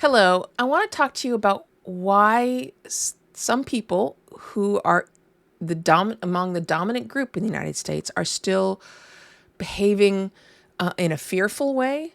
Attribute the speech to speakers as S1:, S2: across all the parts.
S1: Hello, I want to talk to you about why some people who are among the dominant group in the United States are still behaving in a fearful way,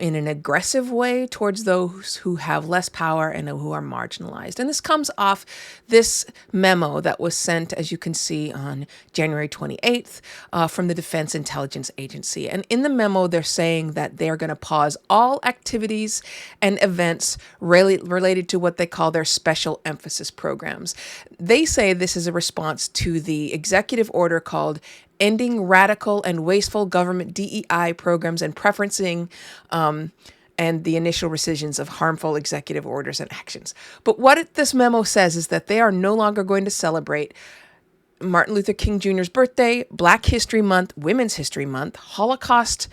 S1: in an aggressive way towards those who have less power and who are marginalized. And this comes off this memo that was sent, as you can see, on January 28th from the Defense Intelligence Agency. And in the memo, they're saying that they're going to pause all activities and events related to what they call their special emphasis programs. They say this is a response to the executive order called Ending Radical and Wasteful Government DEI Programs and Preferencing and the initial rescissions of harmful executive orders and actions. But what this memo says is that they are no longer going to celebrate Martin Luther King Jr.'s birthday, Black History Month, Women's History Month, Holocaust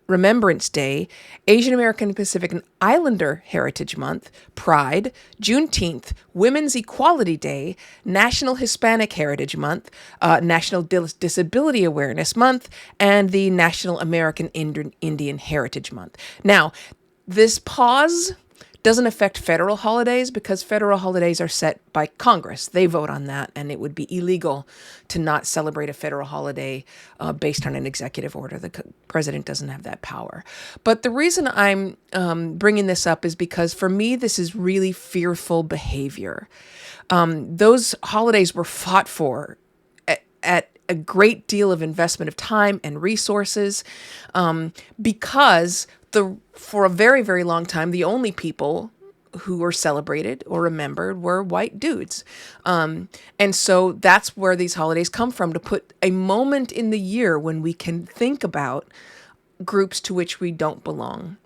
S1: Remembrance Day, Asian American Pacific and Islander Heritage Month, Pride, Juneteenth, Women's Equality Day, National Hispanic Heritage Month, National Disability Awareness Month, and the National American Indian Heritage Month. Now, this pause doesn't affect federal holidays because federal holidays are set by Congress. They vote on that, and it would be illegal to not celebrate a federal holiday based on an executive order. The president doesn't have that power. But the reason I'm bringing this up is because for me, this is really fearful behavior. Those holidays were fought for at a great deal of investment of time and resources because for a very, very long time, the only people who were celebrated or remembered were white dudes. And so that's where these holidays come from, to put a moment in the year when we can think about groups to which we don't belong.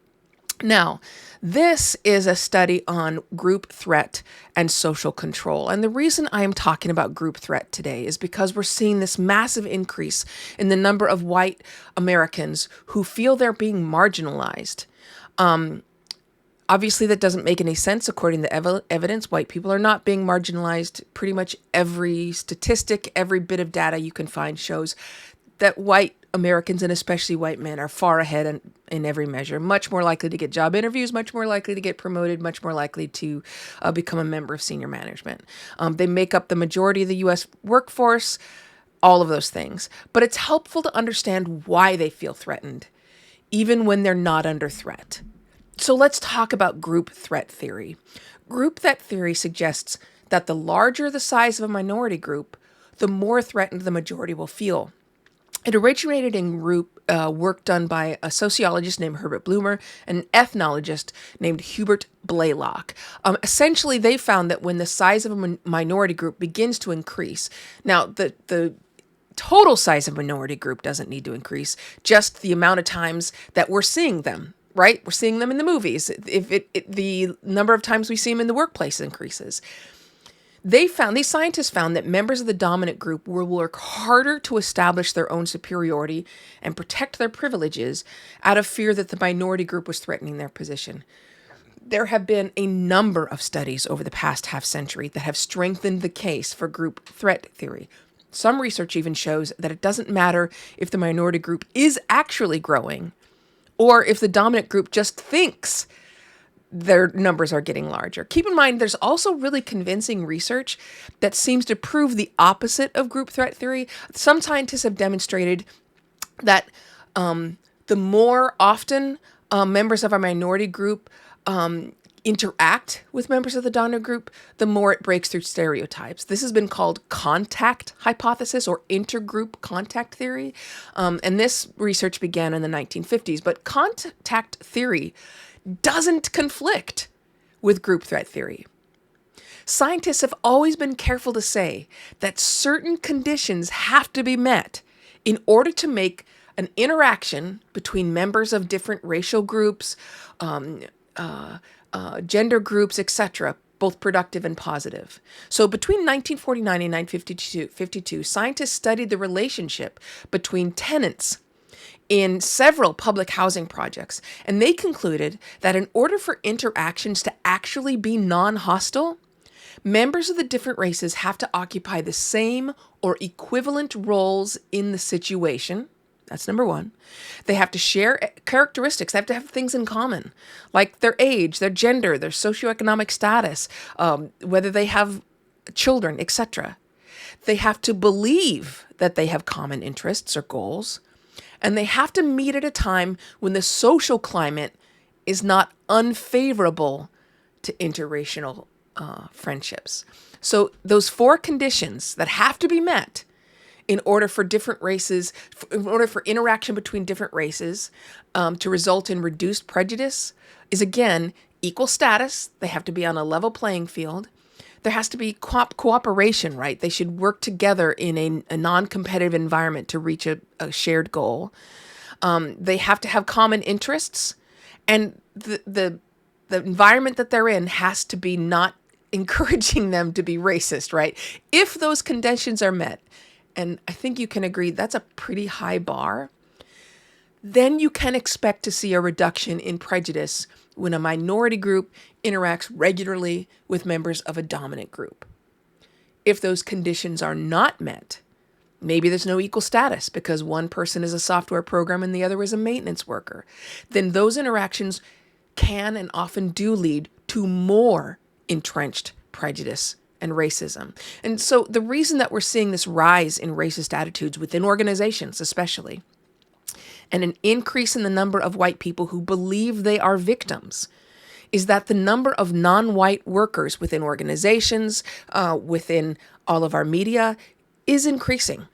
S1: Now, this is a study on group threat and social control. And the reason I am talking about group threat today is because we're seeing this massive increase in the number of white Americans who feel they're being marginalized. Obviously, that doesn't make any sense. According to evidence, white people are not being marginalized. Pretty much every statistic, every bit of data you can find shows that white Americans, and especially white men, are far ahead in every measure, much more likely to get job interviews, much more likely to get promoted, much more likely to become a member of senior management. They make up the majority of the U.S. workforce, all of those things. But it's helpful to understand why they feel threatened, even when they're not under threat. So let's talk about group threat theory. Group threat theory suggests that the larger the size of a minority group, the more threatened the majority will feel. It originated in work done by a sociologist named Herbert Blumer and an ethnologist named Hubert Blaylock. Essentially, they found that when the size of a minority group begins to increase, now the total size of a minority group doesn't need to increase, just the amount of times that we're seeing them, right? We're seeing them in the movies. If the number of times we see them in the workplace increases. These scientists found that members of the dominant group will work harder to establish their own superiority and protect their privileges out of fear that the minority group was threatening their position. There have been a number of studies over the past half century that have strengthened the case for group threat theory. Some research even shows that it doesn't matter if the minority group is actually growing or if the dominant group just thinks their numbers are getting larger. Keep in mind, there's also really convincing research that seems to prove the opposite of group threat theory. Some scientists have demonstrated that the more often members of a minority group interact with members of the dominant group, the more it breaks through stereotypes. This has been called contact hypothesis or intergroup contact theory. And this research began in the 1950s. But contact theory doesn't conflict with group threat theory. Scientists have always been careful to say that certain conditions have to be met in order to make an interaction between members of different racial groups, gender groups, etc., both productive and positive. So between 1949 and 1952, scientists studied the relationship between tenants in several public housing projects, and they concluded that in order for interactions to actually be non-hostile, members of the different races have to occupy the same or equivalent roles in the situation, That's number one. They have to share characteristics. They have to have things in common, like their age, their gender, their socioeconomic status, whether they have children, etc. They have to believe that they have common interests or goals, and they have to meet at a time when the social climate is not unfavorable to interracial friendships. So those four conditions that have to be met in order for different races, in order for interaction between different races to result in reduced prejudice, is again, equal status. They have to be on a level playing field. There has to be cooperation, right? They should work together in a non-competitive environment to reach a shared goal. They have to have common interests, and the environment that they're in has to be not encouraging them to be racist, right? If those conditions are met, and I think you can agree that's a pretty high bar, then you can expect to see a reduction in prejudice when a minority group interacts regularly with members of a dominant group. If those conditions are not met, maybe there's no equal status because one person is a software programmer and the other is a maintenance worker, then those interactions can and often do lead to more entrenched prejudice and racism. And so the reason that we're seeing this rise in racist attitudes within organizations, especially, and an increase in the number of white people who believe they are victims, is that the number of non-white workers within organizations, within all of our media, is increasing.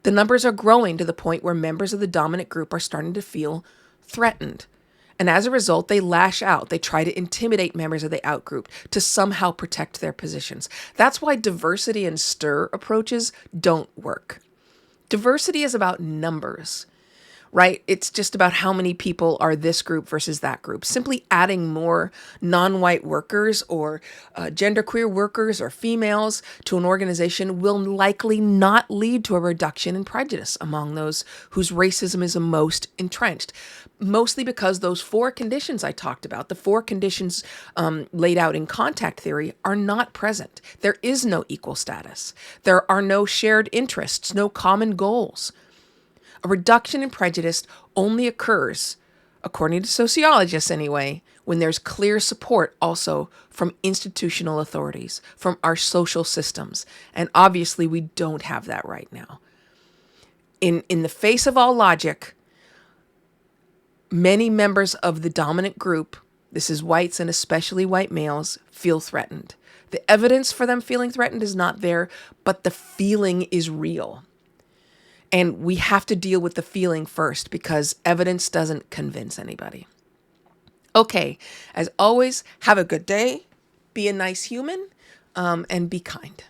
S1: The numbers are growing to the point where members of the dominant group are starting to feel threatened. And as a result, they lash out. They try to intimidate members of the outgroup to somehow protect their positions. That's why diversity and stir approaches don't work. Diversity is about numbers, right? It's just about how many people are this group versus that group. Simply adding more non-white workers or genderqueer workers or females to an organization will likely not lead to a reduction in prejudice among those whose racism is the most entrenched. Mostly because those four conditions I talked about, the four conditions laid out in contact theory, are not present. There is no equal status. There are no shared interests, no common goals. A reduction in prejudice only occurs, according to sociologists anyway, when there's clear support also from institutional authorities, from our social systems. And obviously we don't have that right now. In the face of all logic, many members of the dominant group, this is whites and especially white males, feel threatened. The evidence for them feeling threatened is not there, but the feeling is real. And we have to deal with the feeling first because evidence doesn't convince anybody. Okay, as always, have a good day, be a nice human, and be kind.